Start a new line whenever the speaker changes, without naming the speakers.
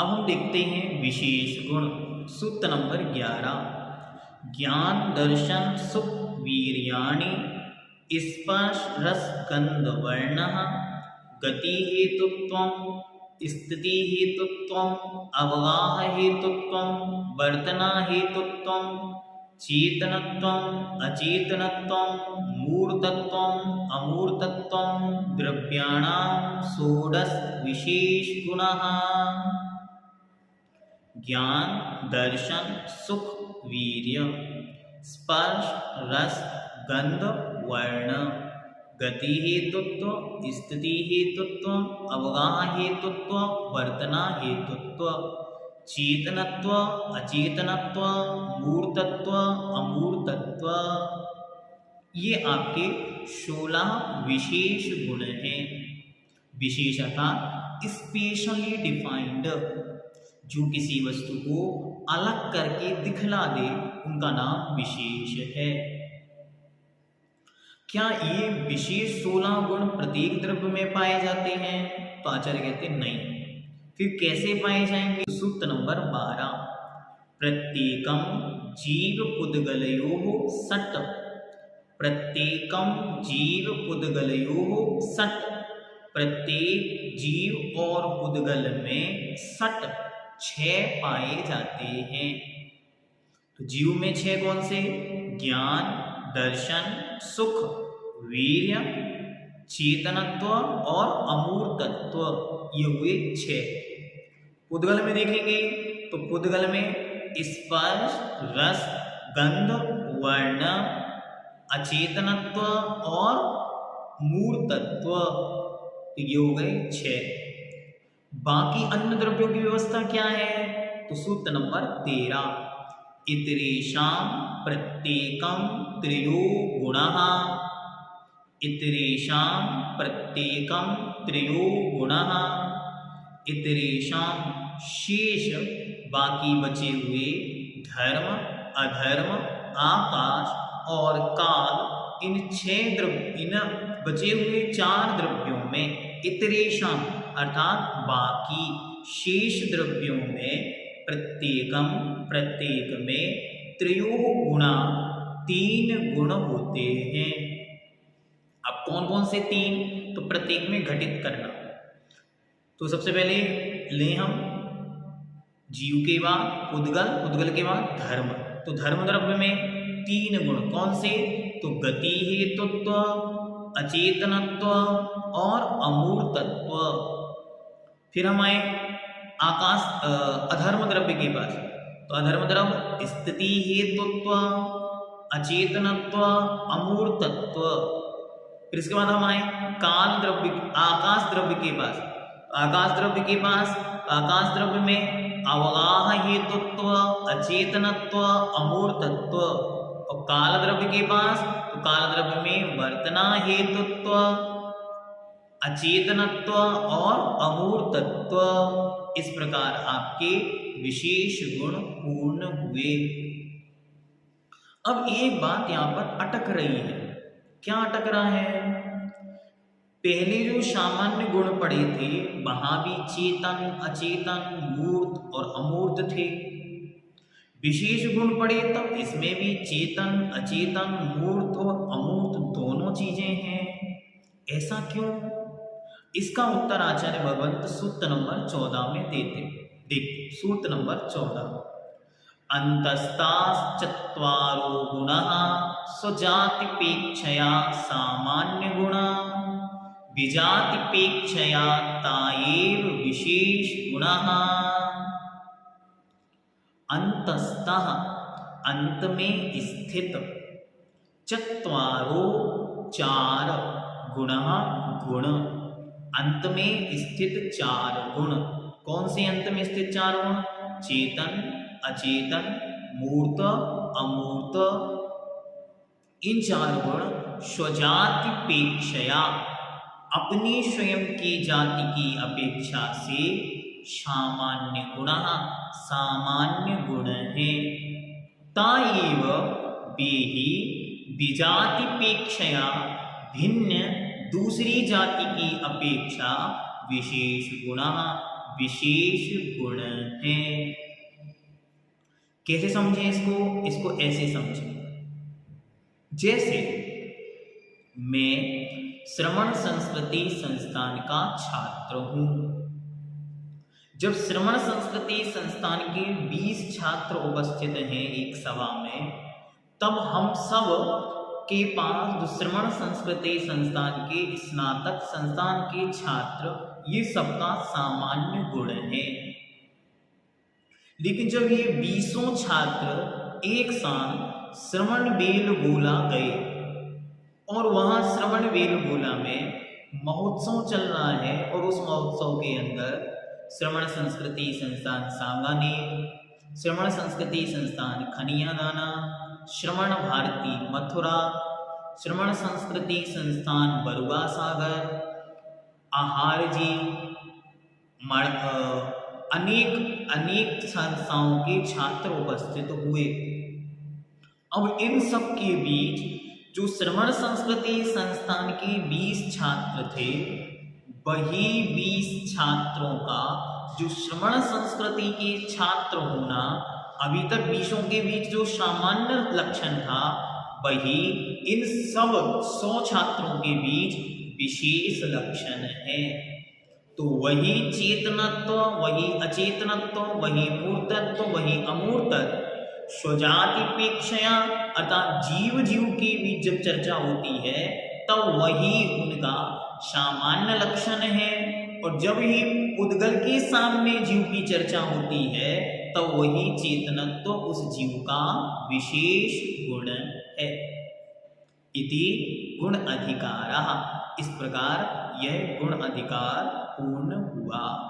अब हम देखते हैं विशेष गुण। सूत्र नंबर 11। ज्ञान दर्शन सुख वीर्याणि स्पर्श रस गंध वर्ण गति हेतुत्वं स्थिति हेतुत्वं अवगाह हेतुत्वं वर्तना हेतुत्वं चेतनत्वं अचेतनत्वं मूर्तत्वं अमूर्तत्वं द्रव्याणां षोडश विशेष गुणः। ज्ञान दर्शन सुख वीर्य स्पर्श रस गंध वर्ण गति हेतुत्व स्थिति हेतुत्व अवगाह हेतुत्व वर्तना हेतुत्व चेतनत्व अचेतनत्व मूर्तत्व अमूर्तत्व, ये आपके 16 विशेष गुण हैं। विशेषता स्पेशली डिफाइंड, जो किसी वस्तु को अलग करके दिखला दे उनका नाम विशेष है। क्या ये विशेष 16 गुण प्रत्येक द्रव्य में पाए जाते हैं? तो आचार्य कहते हैं नहीं। फिर कैसे पाए जाएंगे? सूत्र नंबर 12। प्रत्येकम जीव पुद्गलयोः सट, प्रत्येकम जीव पुद्गलयोः सट, प्रत्येक जीव और पुद्गल में सट 6 पाए जाते हैं। तो जीव में 6 कौन से? ज्ञान दर्शन सुख वीर्य चेतनत्व और अमूर्तत्व, ये हुए 6। पुद्गल में देखेंगे तो पुद्गल में स्पर्श रस गंध वर्ण अचेतनत्व और मूर्तत्व, तो ये हो गए 6। बाकी अन्य द्रव्यों की व्यवस्था क्या है? तो सूत्र नंबर 13। इतरेषां प्रत्येकं त्रयो गुणः, इतरेषां प्रत्येकं त्रयो गुणः, इतरेषां शेष बाकी बचे हुए धर्म अधर्म आकाश और काल, इन बचे हुए 4 द्रव्यों में इतरेषां अर्थात बाकी शेष द्रव्यों में प्रत्येकम प्रत्येक में त्रयो गुणा 3 गुण होते हैं। अब कौन कौन से 3? तो प्रत्येक में घटित करना। तो सबसे पहले लें हम जीव के बाद उद्गल, उद्गल के बाद धर्म। तो धर्म द्रव्य में 3 गुण कौन से? तो गति हेतुत्व अचेतनत्व और अमूर्तत्व। फिर हम आए आकाश अधर्म द्रव्य के पास। तो अधर्म द्रव्य स्थिति हेतुत्व अचेतनत्व अमूर्तत्व। फिर इसके बाद हम आए काल द्रव्य आकाश द्रव्य के पास। आकाश द्रव्य के पास आकाश द्रव्य में अवगाह हेतुत्व अचेतनत्व अमूर्तत्व। और काल द्रव्य के पास तो काल द्रव्य में वर्तना हेतुत्व अचेतनत्व और अमूर्तत्व। इस प्रकार आपके विशेष गुण पूर्ण हुए। अब एक बात यहां पर अटक रही है। क्या अटक रहा है? पहले जो सामान्य गुण पढ़े थे वहां भी चेतन अचेतन मूर्त और अमूर्त थे। विशेष गुण पढ़े तब इसमें भी चेतन अचेतन मूर्त और अमूर्त दोनों चीजें हैं। ऐसा क्यों? इसका उत्तर आचार्य भगवंत सूत्र नंबर 14 में देते। देखते सूत्र नंबर 14। अंतस्ताश्चत्वारो गुणः स्वजातिपेक्षया सामान्य गुणा विजातिपेक्षया ताएव विशेष गुणः। अंतस्तः अंत में स्थित चत्वारो 4 गुणः गुण, अंत में स्थित 4 गुण। कौन से अंत में स्थित 4 गुण? चेतन अचेतन मूर्त अमूर्त। इन 4 गुण स्वजातिपेक्षया अपनी स्वयं की जाति की अपेक्षा से सामान्य गुण सामान्य गुण है। ताएव वे ही विजातिपेक्षया भिन्न दूसरी जाति की अपेक्षा विशेष गुण विशेष गुण है। कैसे समझें इसको ऐसे समझें, जैसे मैं श्रवण संस्कृति संस्थान का छात्र हूं। जब श्रवण संस्कृति संस्थान के 20 छात्र उपस्थित हैं एक सभा में, तब हम सब के पास जो श्रवण संस्कृति संस्थान के स्नातक संस्थान के छात्र, ये सबका सामान्य गुण है। लेकिन जब ये 20 छात्र एक साथ श्रवण बेलगोला गए और वहां श्रवण बेलगोला में महोत्सव चल रहा है और उस महोत्सव के अंदर श्रवण संस्कृति संस्थान सांगानेर, श्रवण संस्कृति संस्थान खनियादाना, श्रवण भारती मथुरा, श्रवण संस्कृति संस्थान बरुआ सागर, आहार जी, अनेक संस्थाओं के छात्र उपस्थित हुए। अब इन सब के बीच जो श्रवण संस्कृति संस्थान के 20 छात्र थे, वही 20 छात्रों का जो श्रवण संस्कृति के छात्र होना, अभी तक 20 के बीच जो सामान्य लक्षण था, वही इन सब 100 छात्रों के बीच विशेष लक्षण है। तो वही चेतनत्व, वही अचेतनत्व, वही मूर्तत्व, वही अमूर्तत्व, स्वजातिपेक्षया अर्थात जीव की भी जब चर्चा होती है, तब वही उनका सामान्य लक्षण है। और जब ही उद्गल के सामने जीव की चर्चा होती है, तब वही चेतनत्व उस जीव का विशेष गुण है। इति गुण अधिकारः, इस प्रकार यह गुण अधिकार पूर्ण हुआ।